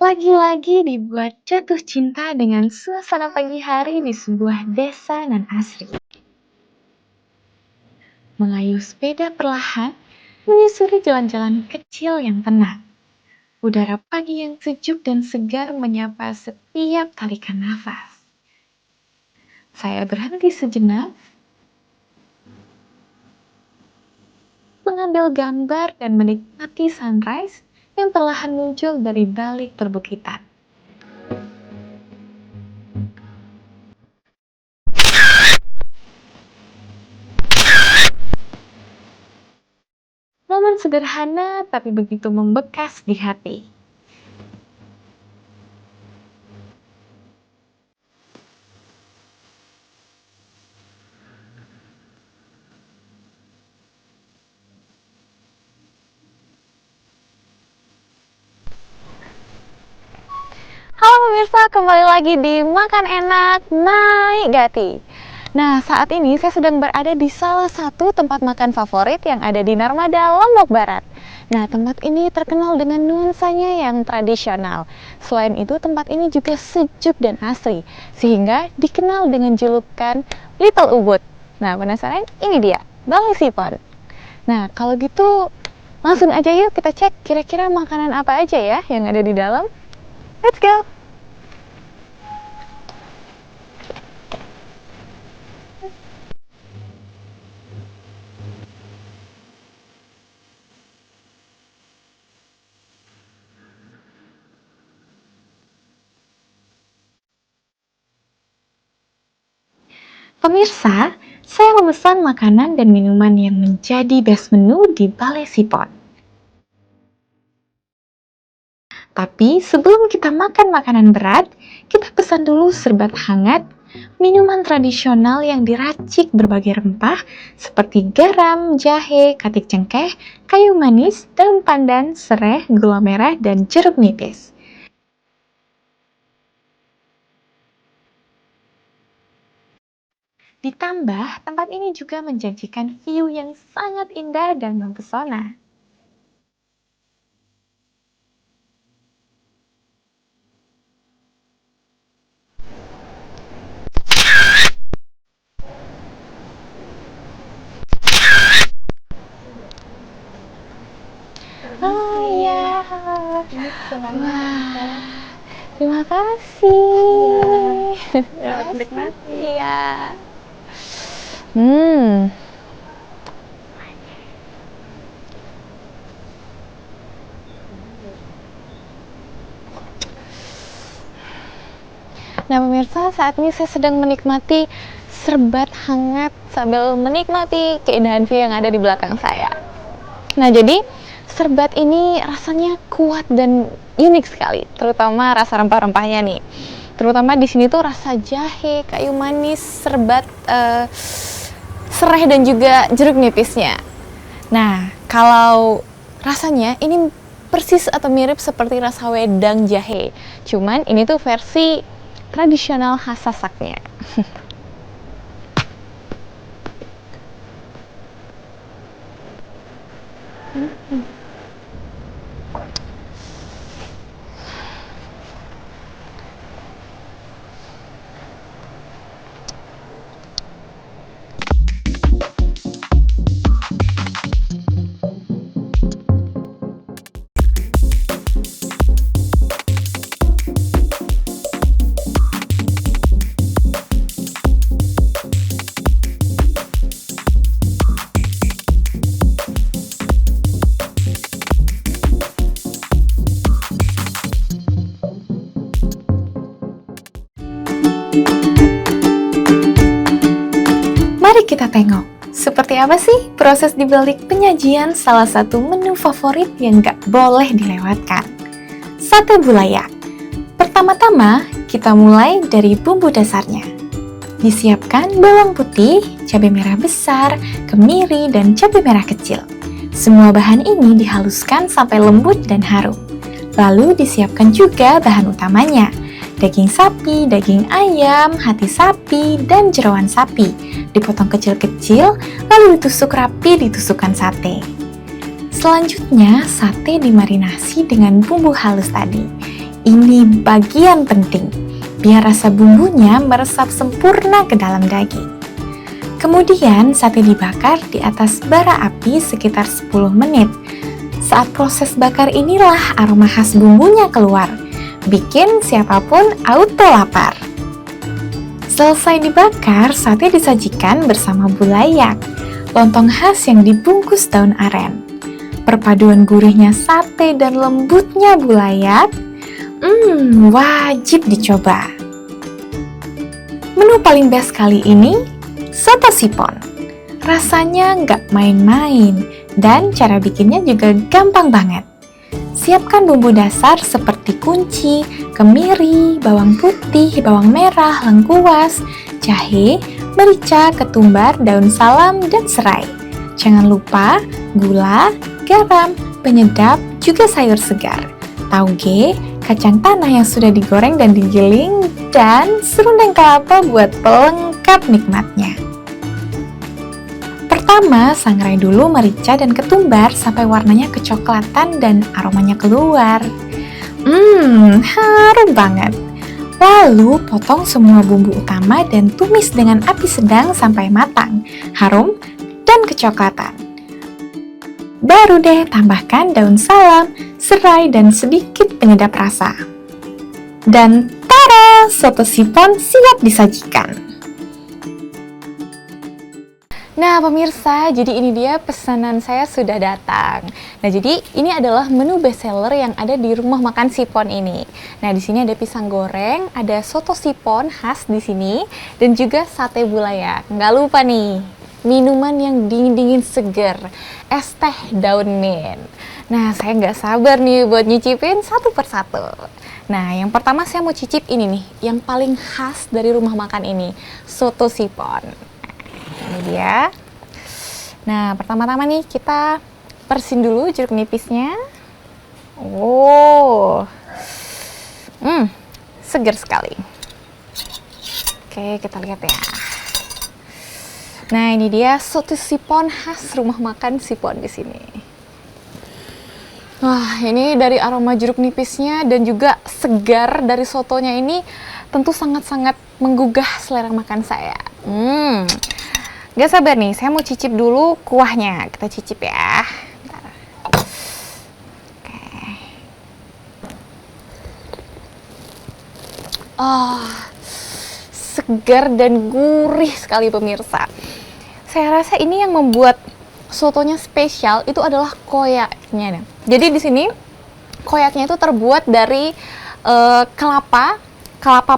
Lagi-lagi dibuat jatuh cinta dengan suasana pagi hari di sebuah desa nan asri. Mengayuh sepeda perlahan, menyusuri jalan-jalan kecil yang tenang. Udara pagi yang sejuk dan segar menyapa setiap tarikan nafas. Saya berhenti sejenak, mengambil gambar dan menikmati sunrise yang perlahan muncul dari balik perbukitan. Momen sederhana tapi begitu membekas di hati. Halo pemirsa, kembali lagi di Makan Enak Naik Gati. Nah, saat ini saya sedang berada di salah satu tempat makan favorit yang ada di Narmada, Lombok Barat. Nah, tempat ini terkenal dengan nuansanya yang tradisional. Selain itu, tempat ini juga sejuk dan asri, sehingga dikenal dengan julukan Little Ubud. Nah, penasaran? Ini dia, Balai Sipon. Nah, kalau gitu langsung aja yuk kita cek kira-kira makanan apa aja ya yang ada di dalam. Let's go! Pemirsa, saya memesan makanan dan minuman yang menjadi best menu di Balai Sipon. Tapi sebelum kita makan makanan berat, kita pesan dulu serbat hangat, minuman tradisional yang diracik berbagai rempah seperti garam, jahe, katik cengkeh, kayu manis, daun pandan, serai, gula merah, dan jeruk nipis. Ditambah, tempat ini juga menjanjikan view yang sangat indah dan mempesona. Oh iya, wah, terima kasih. Selamat menikmati. Iya. Nah pemirsa, saat ini saya sedang menikmati serbat hangat sambil menikmati keindahan view yang ada di belakang saya. Nah jadi serbat ini rasanya kuat dan unik sekali, terutama rasa rempah-rempahnya nih. Terutama di sini tuh rasa jahe, kayu manis, serbat, serai dan juga jeruk nipisnya. Nah kalau rasanya ini persis atau mirip seperti rasa wedang jahe, cuman ini tuh versi tradisional khas Sasaknya. Mari kita tengok, seperti apa sih proses dibalik penyajian salah satu menu favorit yang gak boleh dilewatkan. Sate bulayak. Pertama-tama, kita mulai dari bumbu dasarnya. Disiapkan bawang putih, cabai merah besar, kemiri, dan cabai merah kecil. Semua bahan ini dihaluskan sampai lembut dan harum. Lalu disiapkan juga bahan utamanya, daging sapi, daging ayam, hati sapi, dan jeroan sapi. Dipotong kecil-kecil, lalu ditusuk rapi di tusukan sate. Selanjutnya, sate dimarinasi dengan bumbu halus tadi. Ini bagian penting, biar rasa bumbunya meresap sempurna ke dalam daging. Kemudian sate dibakar di atas bara api sekitar 10 menit. Saat proses bakar inilah aroma khas bumbunya keluar, bikin siapapun auto lapar. Selesai dibakar, sate disajikan bersama bulayak, lontong khas yang dibungkus daun aren. Perpaduan gurihnya sate dan lembutnya bulayak, wajib dicoba. Menu paling best kali ini, soto sipon. Rasanya nggak main-main, dan cara bikinnya juga gampang banget. Siapkan bumbu dasar seperti kunci, kemiri, bawang putih, bawang merah, lengkuas, jahe, merica, ketumbar, daun salam, dan serai. Jangan lupa gula, garam, penyedap, juga sayur segar, tauge, kacang tanah yang sudah digoreng dan digiling, dan serundeng kelapa buat pelengkap nikmatnya. Pertama, sangrai dulu merica dan ketumbar sampai warnanya kecoklatan dan aromanya keluar. Harum banget. Lalu potong semua bumbu utama dan tumis dengan api sedang sampai matang, harum, dan kecoklatan. Baru deh tambahkan daun salam, serai, dan sedikit penyedap rasa. Dan tada! Soto sipon siap disajikan. Nah pemirsa, jadi ini dia pesanan saya sudah datang. Nah jadi ini adalah menu bestseller yang ada di rumah makan Sipon ini. Nah di sini ada pisang goreng, ada soto sipon khas di sini, dan juga sate bulayak. Nggak lupa nih, minuman yang dingin-dingin seger, es teh daun mint. Nah, saya nggak sabar nih buat nyicipin satu persatu. Nah, yang pertama saya mau cicip ini nih, yang paling khas dari rumah makan ini, soto sipon. Nah, ini dia. Nah, pertama-tama nih kita persin dulu jeruk nipisnya. Seger sekali. Oke, kita lihat ya. Nah, ini dia soto sipon khas rumah makan Sipon di sini. Wah, ini dari aroma jeruk nipisnya dan juga segar dari sotonya ini tentu sangat-sangat menggugah selera makan saya. Gak sabar nih, saya mau cicip dulu kuahnya. Kita cicip ya. Bentar. Oke. Segar dan gurih sekali pemirsa. Saya rasa ini yang membuat sotonya spesial itu adalah koyaknya. Jadi di sini koyaknya itu terbuat dari kelapa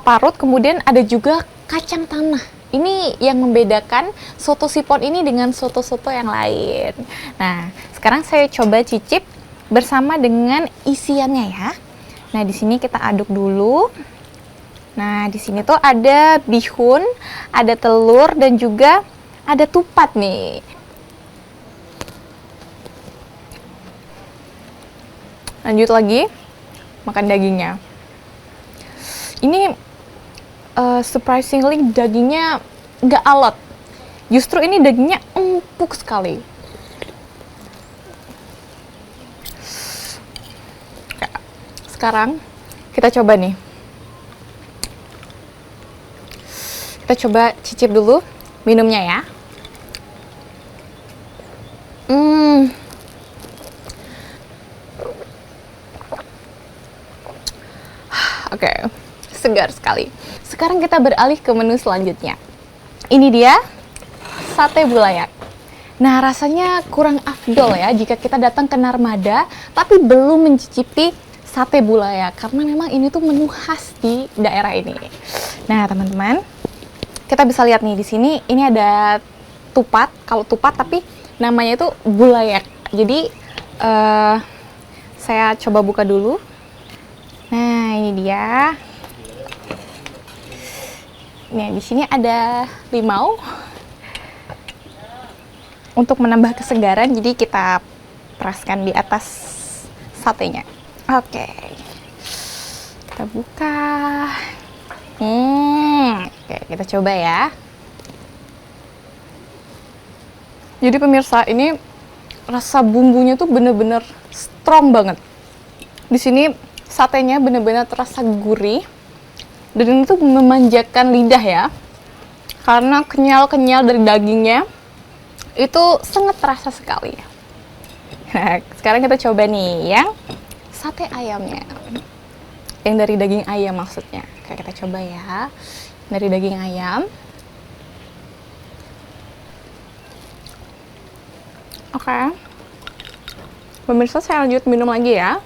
parut, kemudian ada juga kacang tanah. Ini yang membedakan soto sipon ini dengan soto-soto yang lain. Nah, sekarang saya coba cicip bersama dengan isiannya ya. Nah, di sini kita aduk dulu. Nah, di sini tuh ada bihun, ada telur, dan juga ada tupat nih. Lanjut lagi, makan dagingnya. Ini surprisingly dagingnya nggak alot. Justru ini dagingnya empuk sekali. Sekarang kita coba nih. Kita coba cicip dulu minumnya ya. Oke, segar sekali. Sekarang kita beralih ke menu selanjutnya. Ini dia sate bulayak. Nah, rasanya kurang afdol ya jika kita datang ke Narmada tapi belum mencicipi sate bulayak karena memang ini tuh menu khas di daerah ini. Nah, teman-teman, kita bisa lihat nih di sini ini ada tupat. Kalau tupat tapi namanya itu bulayak. Jadi saya coba buka dulu. Nah, ini dia. Nah, di sini ada limau untuk menambah kesegaran. Jadi kita peraskan di atas satenya. Oke, kita buka. Oke, kita coba ya. Jadi pemirsa, ini rasa bumbunya tuh bener-bener strong banget. Di sini Satenya benar-benar terasa gurih dan itu memanjakan lidah ya, karena kenyal-kenyal dari dagingnya itu sangat terasa sekali. Nah, sekarang kita coba nih yang sate ayamnya, yang dari daging ayam maksudnya. Oke, kita coba ya, dari daging ayam. Oke, pemirsa, saya lanjut minum lagi ya,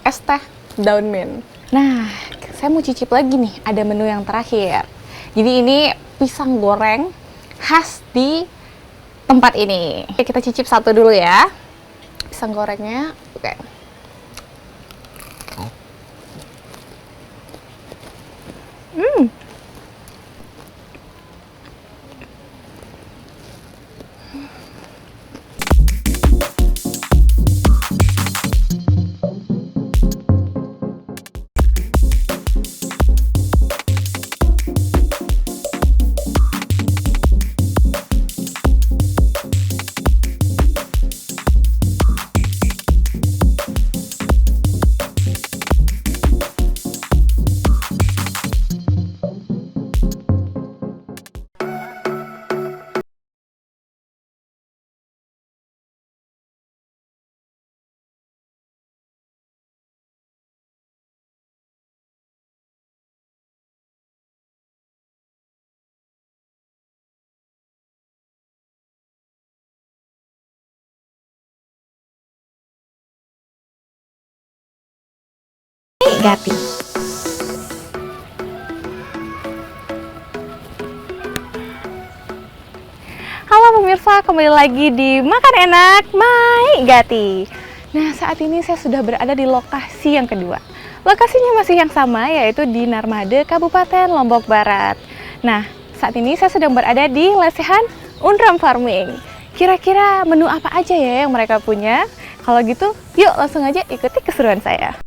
es teh daun mint. Nah, saya mau cicip lagi nih, ada menu yang terakhir. Jadi ini pisang goreng khas di tempat ini. Oke, kita cicip satu dulu ya, pisang gorengnya. Oke. Gati. Halo pemirsa, kembali lagi di Makan Enak My Gati. Nah, saat ini saya sudah berada di lokasi yang kedua. Lokasinya masih yang sama, yaitu di Narmade, Kabupaten Lombok Barat. Nah, saat ini saya sedang berada di lesehan Undram Farming. Kira-kira menu apa aja ya yang mereka punya? Kalau gitu, yuk langsung aja ikuti keseruan saya.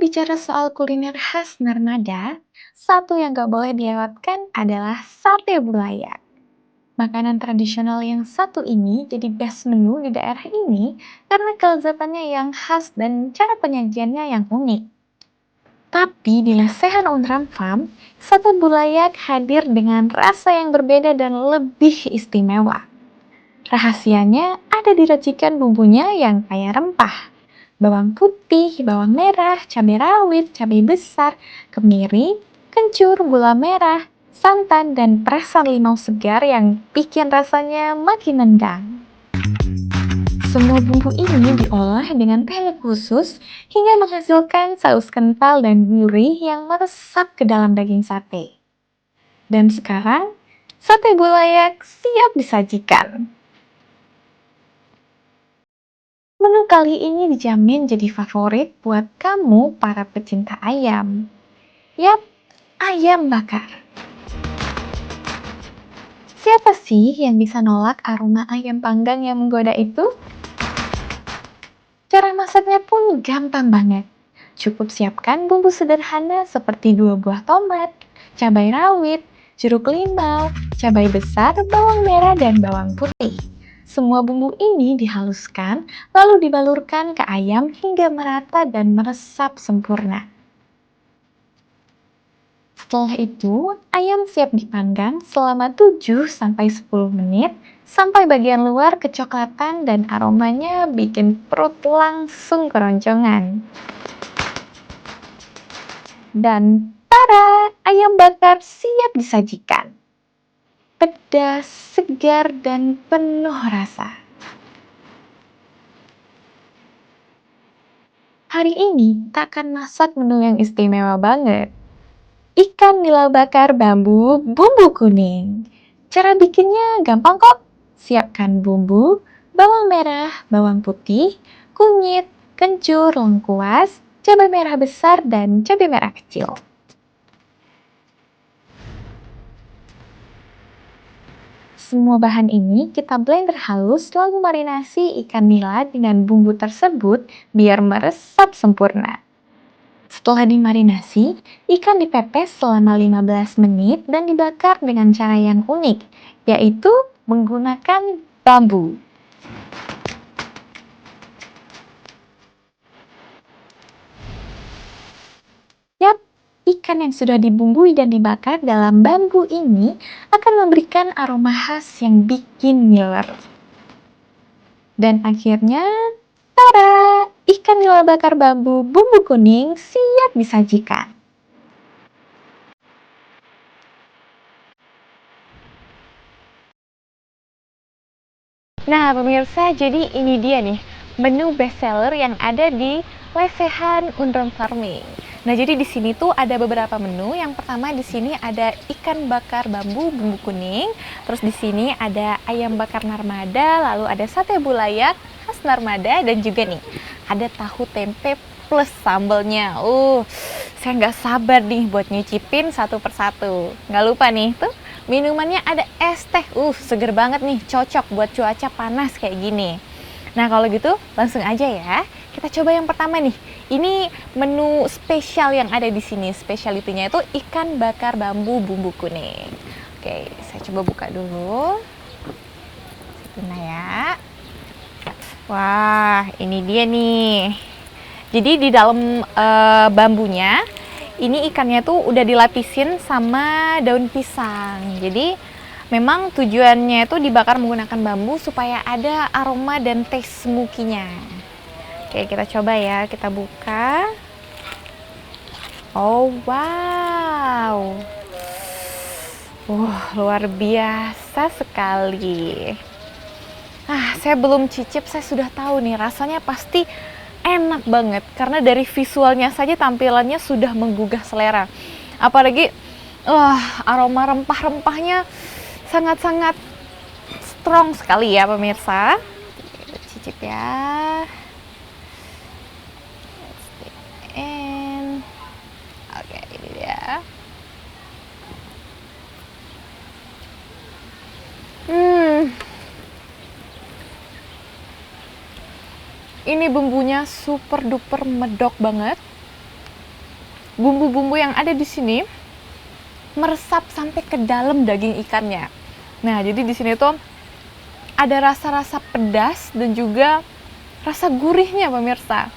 bicara soal kuliner khas Narmada, satu yang gak boleh dilewatkan adalah sate bulayak. Makanan tradisional yang satu ini jadi best menu di daerah ini karena kelezatannya yang khas dan cara penyajiannya yang unik. Tapi di lesehan Undram Farm, sate bulayak hadir dengan rasa yang berbeda dan lebih istimewa. Rahasianya ada di racikan bumbunya yang kaya rempah. Bawang putih, bawang merah, cabai rawit, cabai besar, kemiri, kencur, gula merah, santan, dan perasan limau segar yang bikin rasanya makin nendang. Semua bumbu ini diolah dengan teknik khusus hingga menghasilkan saus kental dan gurih yang meresap ke dalam daging sate. Dan sekarang, sate bulayak siap disajikan. Menu kali ini dijamin jadi favorit buat kamu para pecinta ayam. Yap, ayam bakar. Siapa sih yang bisa nolak aroma ayam panggang yang menggoda itu? Cara masaknya pun gampang banget. Cukup siapkan bumbu sederhana seperti 2 buah tomat, cabai rawit, jeruk limau, cabai besar, bawang merah, dan bawang putih. Semua bumbu ini dihaluskan, lalu dibalurkan ke ayam hingga merata dan meresap sempurna. Setelah itu, ayam siap dipanggang selama 7-10 menit sampai bagian luar kecoklatan dan aromanya bikin perut langsung keroncongan. Dan tada! Ayam bakar siap disajikan. Pedas, segar, dan penuh rasa. Hari ini kita akan masak menu yang istimewa banget. Ikan nila bakar bambu bumbu kuning. Cara bikinnya gampang kok. Siapkan bumbu, bawang merah, bawang putih, kunyit, kencur, lengkuas, cabai merah besar, dan cabai merah kecil. Semua bahan ini kita blender halus lalu marinasi ikan nila dengan bumbu tersebut biar meresap sempurna. Setelah dimarinasi, ikan dipepes selama 15 menit dan dibakar dengan cara yang unik, yaitu menggunakan bambu. Yap, ikan yang sudah dibumbui dan dibakar dalam bambu ini akan memberikan aroma khas yang bikin ngiler. Dan akhirnya, tada! Ikan nila bakar bambu bumbu kuning siap disajikan. Nah, pemirsa, jadi ini dia nih menu bestseller yang ada di lesehan Undram Farming. Nah, jadi di sini tuh ada beberapa menu. Yang pertama di sini ada ikan bakar bambu bumbu kuning, terus di sini ada ayam bakar Narmada, lalu ada sate bulayak khas Narmada, dan juga nih ada tahu tempe plus sambelnya. Saya nggak sabar nih buat nyicipin satu persatu. Nggak lupa nih tuh minumannya ada es teh. Seger banget nih, cocok buat cuaca panas kayak gini. Nah, kalau gitu langsung aja ya. Kita coba yang pertama nih. Ini menu spesial yang ada di sini. Spesialitinya itu ikan bakar bambu bumbu kuning. Oke, saya coba buka dulu. Nah ya. Wah, ini dia nih. Jadi di dalam bambunya, ini ikannya tuh udah dilapisin sama daun pisang. Jadi memang tujuannya itu dibakar menggunakan bambu supaya ada aroma dan taste smoky-nya. Oke, kita coba ya, kita buka. Oh, wow. Luar biasa sekali. Saya belum cicip, saya sudah tahu nih rasanya pasti enak banget. Karena dari visualnya saja tampilannya sudah menggugah selera. Apalagi aroma rempah-rempahnya sangat-sangat strong sekali ya pemirsa. Kita cicip ya. Oke, ini dia. Ini bumbunya super duper medok banget. bumbu-bumbu yang ada di sini meresap sampai ke dalam daging ikannya. Nah, jadi di sini tuh ada rasa-rasa pedas dan juga rasa gurihnya pemirsa.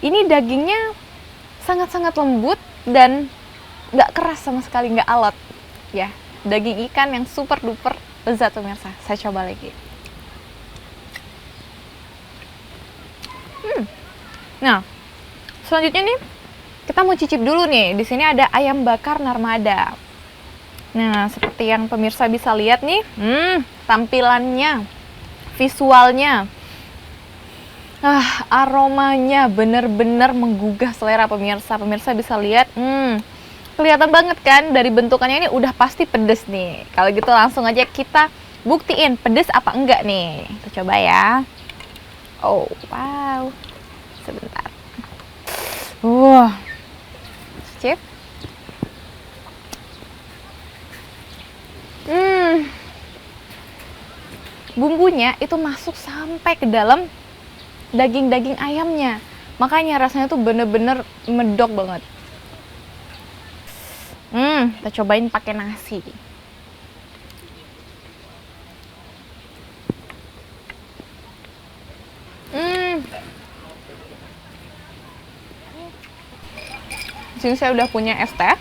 Ini dagingnya sangat-sangat lembut dan nggak keras sama sekali, nggak alot. Ya, daging ikan yang super duper lezat pemirsa. Saya coba lagi. Nah, selanjutnya nih kita mau cicip dulu nih. Di sini ada ayam bakar Narmada. Nah, seperti yang pemirsa bisa lihat nih, tampilannya, visualnya, aromanya bener-bener menggugah selera pemirsa. Pemirsa bisa lihat, kelihatan banget kan dari bentukannya ini udah pasti pedes nih. Kalau gitu langsung aja kita buktiin pedes apa enggak nih. Kita coba ya. Oh, wow. Sebentar. Cicip. Bumbunya itu masuk sampai ke dalam daging-daging ayamnya. Makanya rasanya tuh bener-bener medok banget. Kita cobain pakai nasi. Di sini saya udah punya es teh.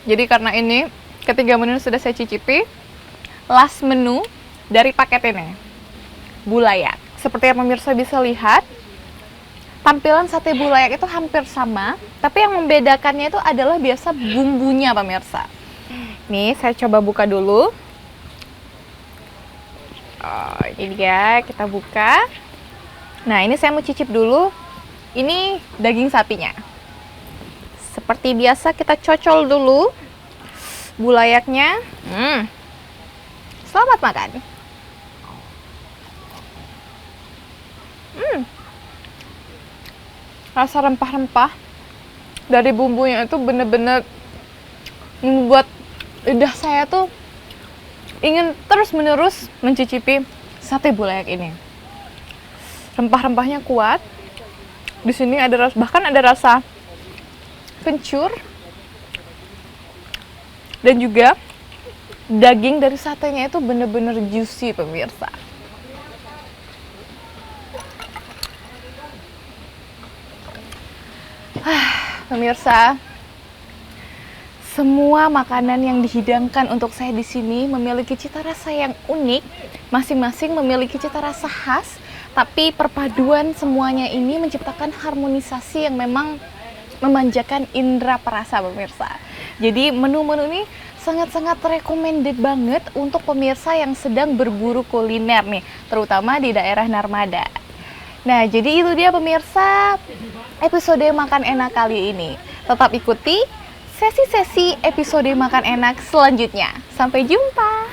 Jadi karena ini ketiga menu sudah saya cicipi, last menu dari paket ini, bulayak. Seperti yang pemirsa bisa lihat, tampilan sate bulayak itu hampir sama, tapi yang membedakannya itu adalah biasa bumbunya pemirsa. Nih, saya coba buka dulu. Oh, ini dia, kita buka. Nah, ini saya mau cicip dulu. Ini daging sapinya. Seperti biasa kita cocol dulu bulayaknya. Selamat makan. Rasa rempah-rempah dari bumbunya itu bener-bener membuat lidah saya tuh ingin terus-menerus mencicipi sate bulayak ini. Rempah-rempahnya kuat. Di sini ada bahkan ada rasa kencur dan juga daging dari satenya itu bener-bener juicy pemirsa. Pemirsa, semua makanan yang dihidangkan untuk saya di sini memiliki cita rasa yang unik, masing-masing memiliki cita rasa khas, tapi perpaduan semuanya ini menciptakan harmonisasi yang memang memanjakan indera perasa pemirsa. Jadi menu-menu ini sangat-sangat recommended banget untuk pemirsa yang sedang berburu kuliner nih, terutama di daerah Narmada. Nah, jadi itu dia pemirsa episode Makan Enak kali ini. Tetap ikuti sesi-sesi episode Makan Enak selanjutnya. Sampai jumpa!